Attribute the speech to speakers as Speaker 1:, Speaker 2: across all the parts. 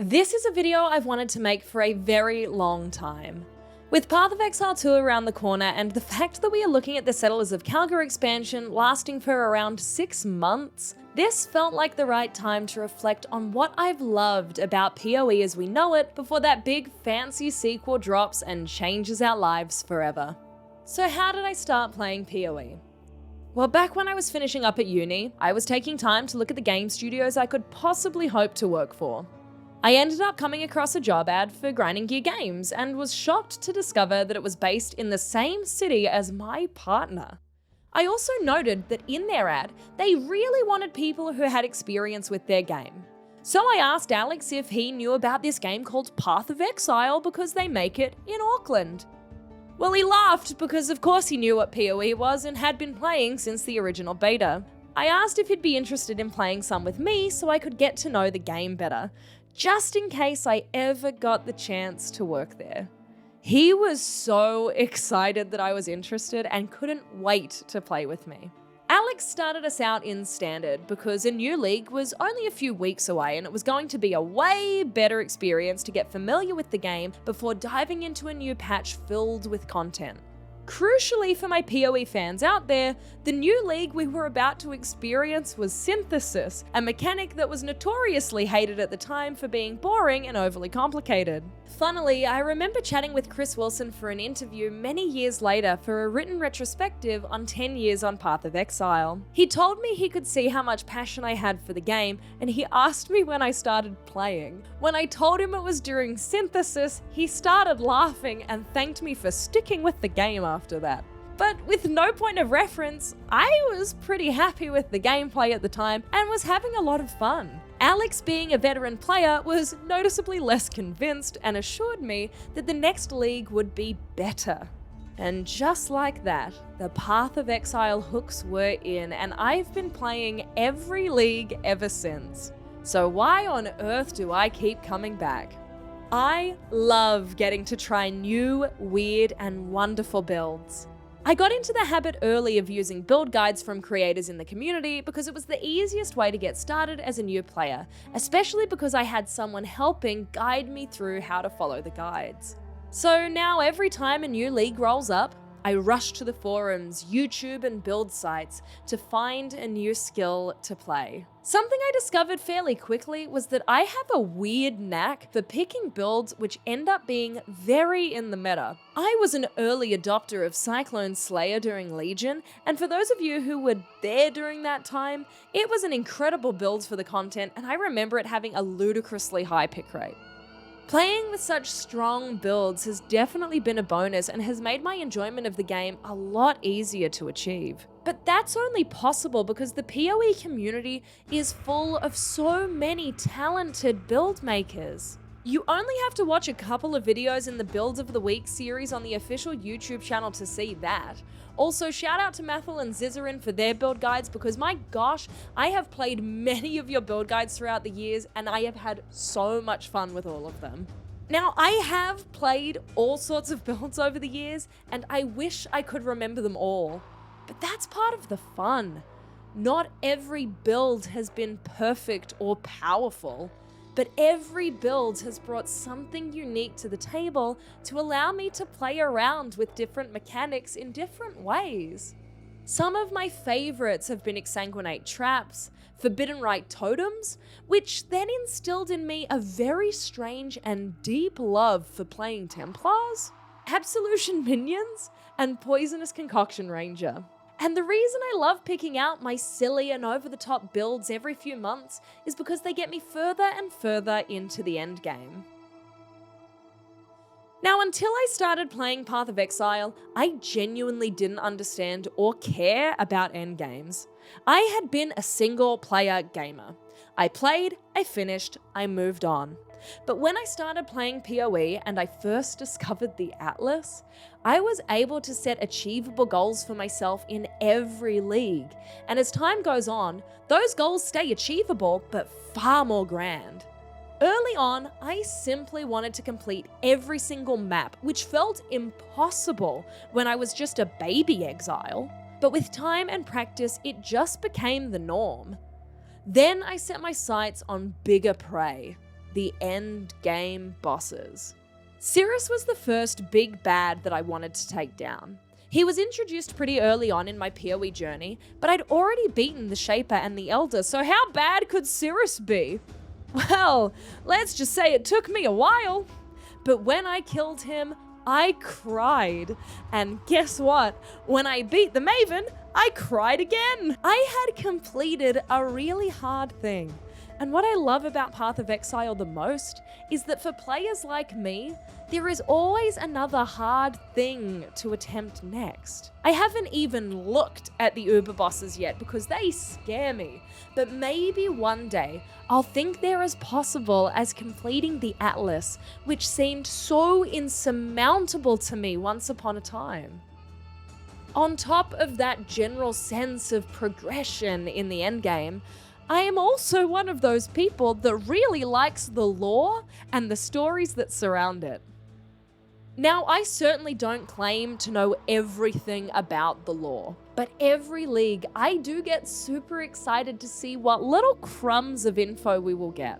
Speaker 1: This is a video I've wanted to make for a very long time. With Path of Exile 2 around the corner and the fact that we are looking at the Settlers of Calgary expansion lasting for around 6 months, this felt like the right time to reflect on what I've loved about PoE as we know it before that big fancy sequel drops and changes our lives forever. So how did I start playing PoE? Well, back when I was finishing up at uni, I was taking time to look at the game studios I could possibly hope to work for. I ended up coming across a job ad for Grinding Gear Games and was shocked to discover that it was based in the same city as my partner. I also noted that in their ad, they really wanted people who had experience with their game. So I asked Alex if he knew about this game called Path of Exile because they make it in Auckland. Well, he laughed because of course he knew what PoE was and had been playing since the original beta. I asked if he'd be interested in playing some with me so I could get to know the game better, just in case I ever got the chance to work there. He was so excited that I was interested and couldn't wait to play with me. Alex started us out in Standard because a new league was only a few weeks away and it was going to be a way better experience to get familiar with the game before diving into a new patch filled with content. Crucially for my PoE fans out there, the new league we were about to experience was Synthesis, a mechanic that was notoriously hated at the time for being boring and overly complicated. Funnily, I remember chatting with Chris Wilson for an interview many years later for a written retrospective on 10 years on Path of Exile. He told me he could see how much passion I had for the game, and he asked me when I started playing. When I told him it was during Synthesis, he started laughing and thanked me for sticking with the game after that. But with no point of reference, I was pretty happy with the gameplay at the time and was having a lot of fun. Alex, being a veteran player, was noticeably less convinced and assured me that the next league would be better. And just like that, the Path of Exile hooks were in, and I've been playing every league ever since. So why on earth do I keep coming back? I love getting to try new, weird, and wonderful builds. I got into the habit early of using build guides from creators in the community because it was the easiest way to get started as a new player, especially because I had someone helping guide me through how to follow the guides. So now every time a new league rolls up, I rush to the forums, YouTube, and build sites to find a new skill to play. Something I discovered fairly quickly was that I have a weird knack for picking builds which end up being very in the meta. I was an early adopter of Cyclone Slayer during Legion, and for those of you who were there during that time, it was an incredible build for the content, and I remember it having a ludicrously high pick rate. Playing with such strong builds has definitely been a bonus and has made my enjoyment of the game a lot easier to achieve. But that's only possible because the PoE community is full of so many talented build makers. You only have to watch a couple of videos in the Builds of the Week series on the official YouTube channel to see that. Also, shout out to Mathel and Zizarin for their build guides because my gosh, I have played many of your build guides throughout the years and I have had so much fun with all of them. Now, I have played all sorts of builds over the years and I wish I could remember them all, but that's part of the fun. Not every build has been perfect or powerful, but every build has brought something unique to the table to allow me to play around with different mechanics in different ways. Some of my favorites have been Exsanguinate Traps, Forbidden Rite Totems, which then instilled in me a very strange and deep love for playing Templars, Absolution Minions, and Poisonous Concoction Ranger. And the reason I love picking out my silly and over-the-top builds every few months is because they get me further and further into the endgame. Now, until I started playing Path of Exile, I genuinely didn't understand or care about endgames. I had been a single-player gamer. I played, I finished, I moved on. But when I started playing PoE and I first discovered the Atlas, I was able to set achievable goals for myself in every league. And as time goes on, those goals stay achievable, but far more grand. Early on, I simply wanted to complete every single map, which felt impossible when I was just a baby exile. But with time and practice, it just became the norm. Then I set my sights on bigger prey. the Endgame bosses. Cirrus was the first big bad that I wanted to take down. He was introduced pretty early on in my PoE journey, but I'd already beaten the Shaper and the Elder, so how bad could Cirrus be? Well, let's just say it took me a while. But when I killed him, I cried. And guess what? When I beat the Maven, I cried again. I had completed a really hard thing. And what I love about Path of Exile the most is that for players like me, there is always another hard thing to attempt next. I haven't even looked at the Uber bosses yet because they scare me, but maybe one day I'll think they're as possible as completing the Atlas, which seemed so insurmountable to me once upon a time. On top of that general sense of progression in the endgame, I am also one of those people that really likes the lore and the stories that surround it. Now, I certainly don't claim to know everything about the lore, but every league I do get super excited to see what little crumbs of info we will get.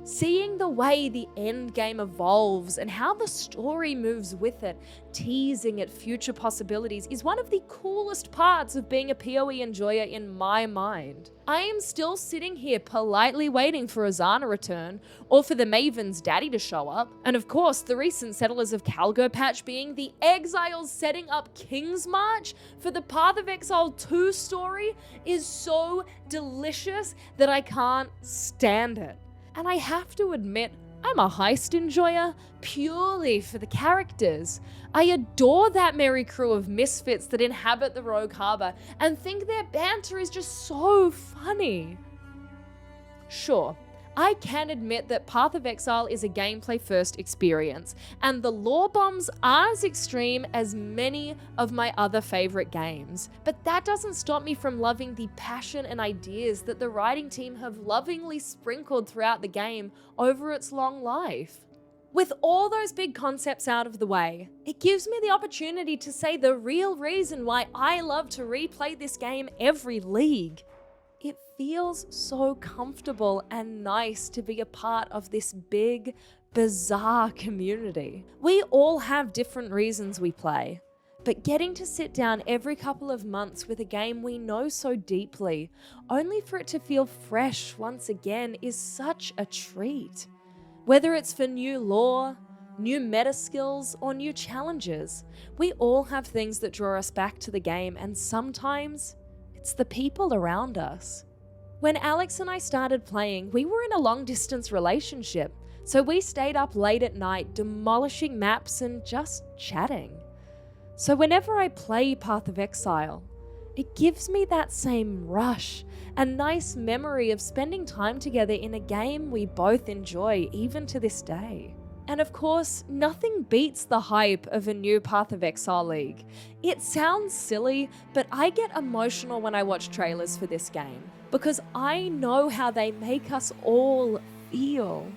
Speaker 1: Seeing the way the endgame evolves and how the story moves with it, teasing at future possibilities, is one of the coolest parts of being a PoE enjoyer in my mind. I am still sitting here politely waiting for a Zana return, or for the Maven's daddy to show up, and of course the recent Settlers of Calgo patch being the Exiles setting up King's March for the Path of Exile 2 story is so delicious that I can't stand it. And I have to admit, I'm a heist enjoyer purely for the characters. I adore that merry crew of misfits that inhabit the Rogue Harbor and think their banter is just so funny. Sure, I can admit that Path of Exile is a gameplay-first experience, and the lore bombs are as extreme as many of my other favorite games. But that doesn't stop me from loving the passion and ideas that the writing team have lovingly sprinkled throughout the game over its long life. With all those big concepts out of the way, it gives me the opportunity to say the real reason why I love to replay this game every league. It feels so comfortable and nice to be a part of this big, bizarre community. We all have different reasons we play, but getting to sit down every couple of months with a game we know so deeply, only for it to feel fresh once again, is such a treat. Whether it's for new lore, new meta skills, or new challenges, we all have things that draw us back to the game, and sometimes it's the people around us. When Alex and I started playing, we were in a long-distance relationship, so we stayed up late at night demolishing maps and just chatting. So whenever I play Path of Exile, it gives me that same rush and nice memory of spending time together in a game we both enjoy even to this day. And of course, nothing beats the hype of a new Path of Exile League. It sounds silly, but I get emotional when I watch trailers for this game, because I know how they make us all feel.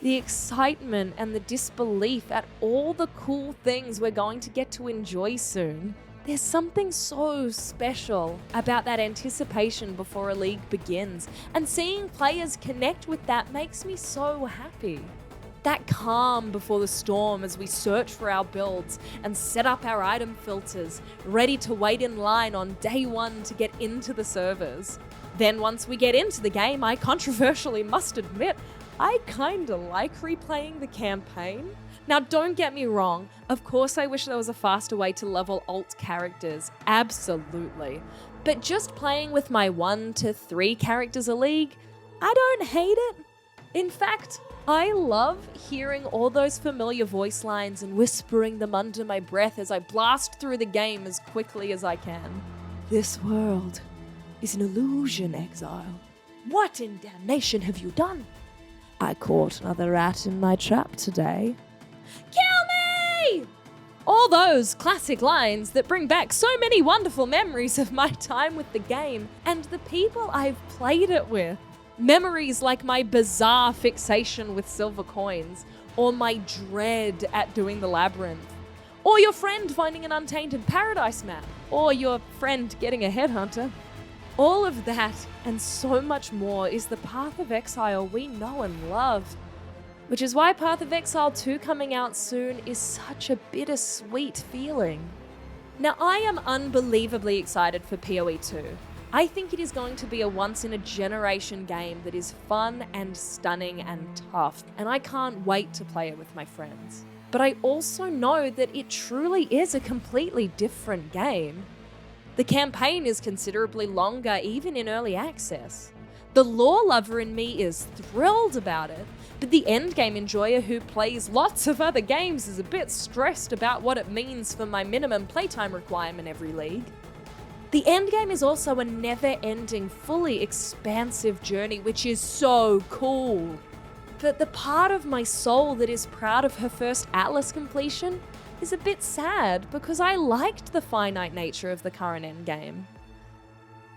Speaker 1: The excitement and the disbelief at all the cool things we're going to get to enjoy soon. There's something so special about that anticipation before a league begins, and seeing players connect with that makes me so happy. That calm before the storm as we search for our builds and set up our item filters, ready to wait in line on day one to get into the servers. Then once we get into the game, I controversially must admit, I kinda like replaying the campaign. Now don't get me wrong, of course I wish there was a faster way to level alt characters, absolutely. But just playing with my 1 to 3 characters a league, I don't hate it. In fact, I love hearing all those familiar voice lines and whispering them under my breath as I blast through the game as quickly as I can. This world is an illusion, Exile. What in damnation have you done? I caught another rat in my trap today. Kill me! All those classic lines that bring back so many wonderful memories of my time with the game and the people I've played it with. Memories like my bizarre fixation with silver coins, or my dread at doing the labyrinth, or your friend finding an untainted paradise map, or your friend getting a headhunter. All of that and so much more is the Path of Exile we know and love. Which is why Path of Exile 2 coming out soon is such a bittersweet feeling. Now, I am unbelievably excited for PoE 2. I think it is going to be a once-in-a-generation game that is fun and stunning and tough, and I can't wait to play it with my friends. But I also know that it truly is a completely different game. The campaign is considerably longer, even in early access. The lore lover in me is thrilled about it, but the endgame enjoyer who plays lots of other games is a bit stressed about what it means for my minimum playtime requirement every league. The endgame is also a never-ending, fully expansive journey, which is so cool. But the part of my soul that is proud of her first Atlas completion is a bit sad because I liked the finite nature of the current endgame.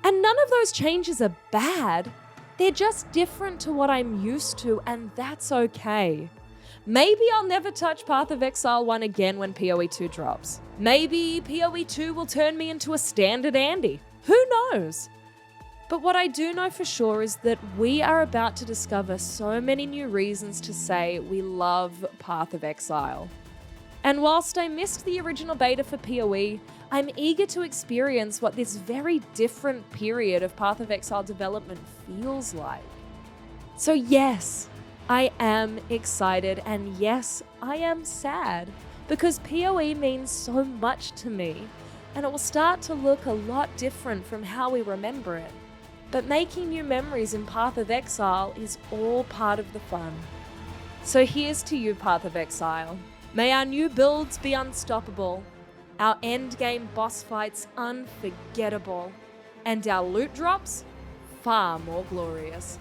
Speaker 1: And none of those changes are bad, they're just different to what I'm used to, and that's okay. Maybe I'll never touch Path of Exile 1 again when PoE 2 drops. Maybe PoE 2 will turn me into a standard Andy. Who knows? But what I do know for sure is that we are about to discover so many new reasons to say we love Path of Exile. And whilst I missed the original beta for PoE, I'm eager to experience what this very different period of Path of Exile development feels like. So yes, I am excited, and yes, I am sad, because PoE means so much to me, and it will start to look a lot different from how we remember it. But making new memories in Path of Exile is all part of the fun. So here's to you, Path of Exile. May our new builds be unstoppable, our endgame boss fights unforgettable, and our loot drops far more glorious.